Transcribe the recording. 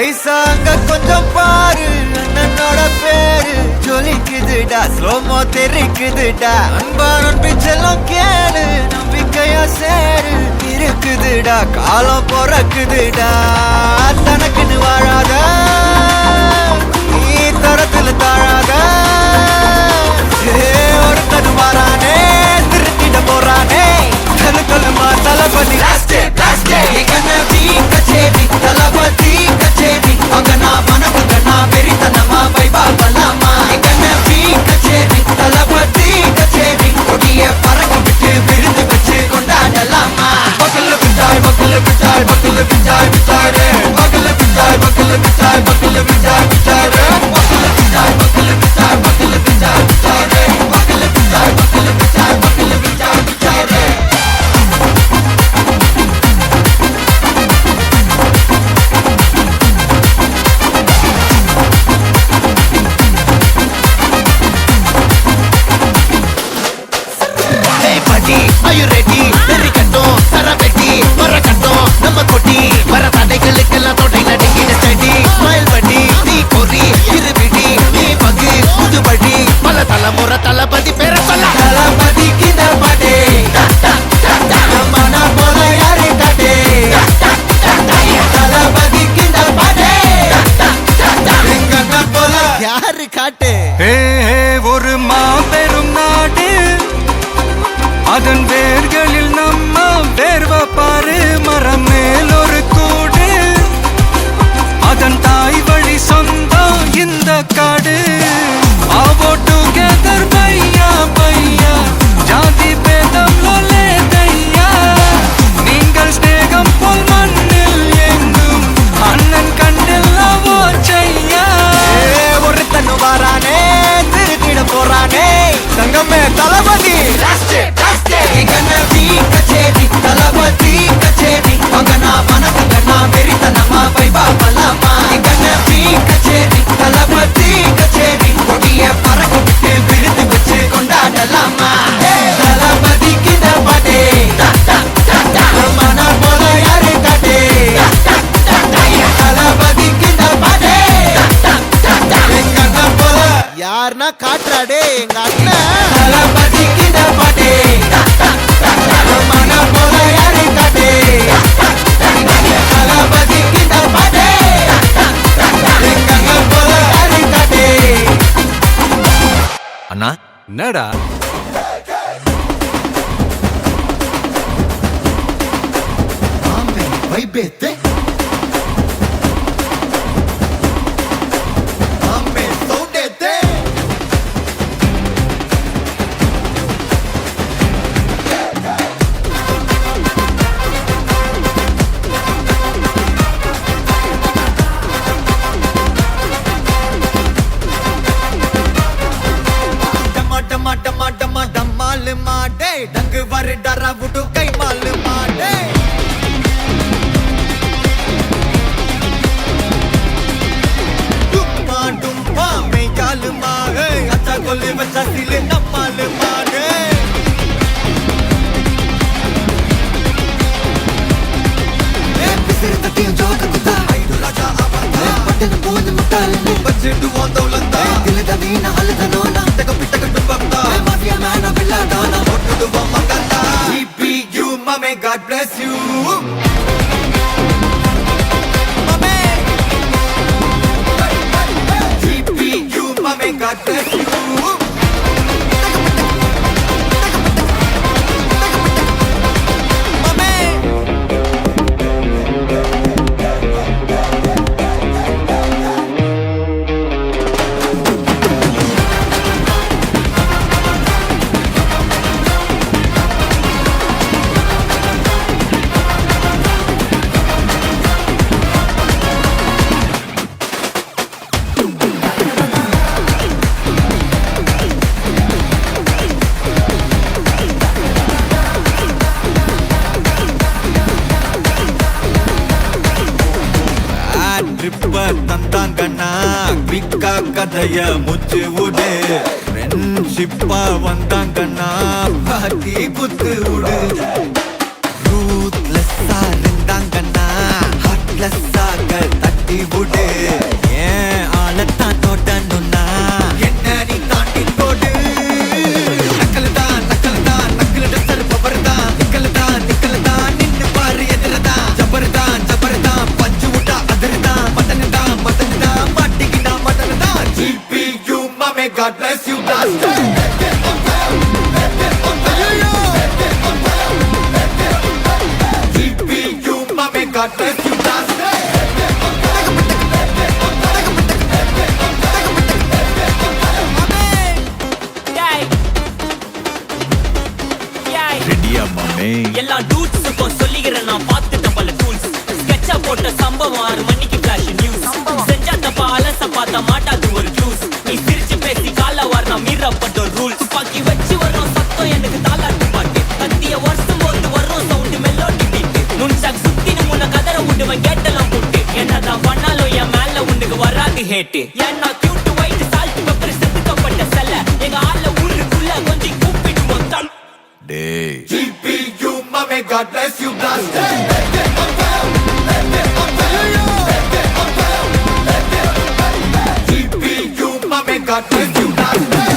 ஐசாங்க கொஞ்சம் பாரு அண்ணனோட பேரு ஜொலிக்குதுடா ஸ்லோமோ தெரிக்குதுடா அன்பாரன் பிச்செல்லாம் கேளு நம்பிக்கையா சேரு இருக்குதுடா காலம் பொறக்குதுடா தனக்குன்னு வாழாத நீ தரத்துல தாழாத ஒருத்தன் மாறானே திருத்திட போறானே கல்லுமா தளபதி கச்சேரி தளபதி கச்சேரி அங்கனா மனசுங்கனா வெறித்தனமா வைபா பலாமா கண்ணபி கச்சேரி தளபதி கச்சேரி கொடிய பறக்க விட்டு விருந்து வச்சு கொண்டாடலாமா பக்கல்ல விட்டாய் பக்கல்ல விட்டாய் பக்கல்ல விட்டாய் விட்டாரே பக்கல்ல விட்டாய் பக்கல்ல விட்டாய் பக்கல்ல விட்டாய் விட்டாரே பக்கல்ல விட்டாய் பக்கல்ல விட்டாய் பக்கல்ல விட்டாய் விட்டாரே பக்கல்ல விட்டாய் பக்கல்ல விட்டாய் பக்கல்ல விட்டாய் விட்டாரே Are you ready? Very கட்டும் சரவெட்டி வர கட்டும் நம்ம கொட்டி வர தடைகளுக்கெல்லாம் தொட்டை நடுங்கிட ஸ்டடி ஸ்மைல் பண்ணி நீ கொறி இருவிடி நீ பகு புதுபடி பல தலைமுறை தளபதி பேர சொல்ல தளபதி கிந்த பாட்டே மன போல யாரு காட்டே தளபதி கிந்த பாட்டே எங்க போல யாரு காட்டே ஒரு மாபெரும் நாடு அதன் வேர்களில் நம்ம வேர்வ பாரு மரம் மேல் ஒரு கூடு அதன் தாய் வழி சொந்தம் இந்த காடு ஆவோ டுகெதர் பையா பையா ஜாதி பேதம் லோலே தையா நீங்கள் ஸ்நேகம் போல் மண்ணில் எங்கும் அண்ணன் கண்ணில் அவோ செய்யா ஒருத்தன் வாரானே திருத்திட போறானே தங்கமே தளபதி கண்ணபி கச்சேரி தளபதி கச்சேரி அங்கனா மனசுங்கனா வெறித்தனமா வைபா பலாமா கண்ணபி கச்சேரி தளபதி கச்சேரி கொடிய பறக்க விட்டு விருந்து வச்சு கொண்டாடலாமா தளபதி கிந்த பாட்டே மன போல யாரு காட்டே தளபதி கிந்த பாட்டே எங்க போல யாருன்னா காட்டுறாடே எங்க அண்ணன் தளபதி கிந்த பாட்டே மன போல யாரு காட்டே தளபதி கிந்த பாட்டே எங்க போல யாரு காட்டே அண்ணா என்னடா வைபேத்தே மாடே டங்கு வர டரா புட்டு கை மாலு மாடே டும்மா டும்மா மே காலு மாடே அச்சா கொல்லே வச்சா சிலே நம்மாலு மாடே ஏ பிசிற தட்டியும் ஜோத குத்தா ஐடு ராஜா ஆபத்தா பட்டன போன முட்டாலனே பச்செடு ஓந்தோலந்தா திலத வீண அலதனோ நா தக பிட்டக டுப்பப்தா mafia Menen பில்லாடானா ஒட்டுடு வம்மகந்தா GPU mame God bless you mame GPU mame God bless you தந்தாங்கண்ணா விக்கா கதைய முச்சு விடு ஃப்ரெண்ட்ஷிப்பா வந்தாங்கண்ணா பாட்டி குத்து விடு ரூத்லெஸ்ஸா இருந்தாங்கன்னா ஹார்ட்லெஸ்ஸாக தாண்டி விடு ஏன் ஆளத்தான் தோட்டணும்னா என்ன நீ தாண்டி போடு நக்கல் தான் நக்கல் டஸ்டர் பவர் தான் நிக்கல் தான் நின்னு பாரு எதிரதான் ஜபர் தான் பஞ்சு விட்டா அதிர் தான் மட்டன் தான் மாட்டிக்கிட்டா மட்டன் தான் GPU மாமே God bless you blaster GPU மாமே God bless you blaster ரெடியா மாமே எல்லா டூட்ஸுக்கும் சொல்லிக்கிறேன் நான் பார்த்துட்ட பல டூல்ஸ் ஸ்கெட்சா போட்ட சம்பவம் 6 மணிக்கு ஃபிளாஷ் நியூஸ் செஞ்சா தப்பா அலச பார்த்தா மாட்டாது ஒரு ஜூஸ் நீ சிரிச்சு பேசி கால வார் நான் மீறப்பட்ட ரூல்ஸ் துப்பாக்கி வச்சு வரும் சத்தம் எனக்கு தாலாட்டு பாட்டு கத்திய வருஷம் போது வரும் சவுண்ட் மெலோடி பீட் நுண்சாக் சுத்தினு முன்ன கதற விடுவேன் கேட்டெல்லாம் போட்டு என்னதான் பண்ணாலும் என் மேல உனக்கு வராது ஹேட்டு ஏன்னா கியூட் ஒயிட் சால்ட் பெப்பர் செத்துக்கப்பட்ட செல்ல எங்க ஆள ஊருக்குள்ள கொஞ்சம் கூப்பிடுவோம் தம் Day GPU mame God bless you blaster GPU mame God bless you blaster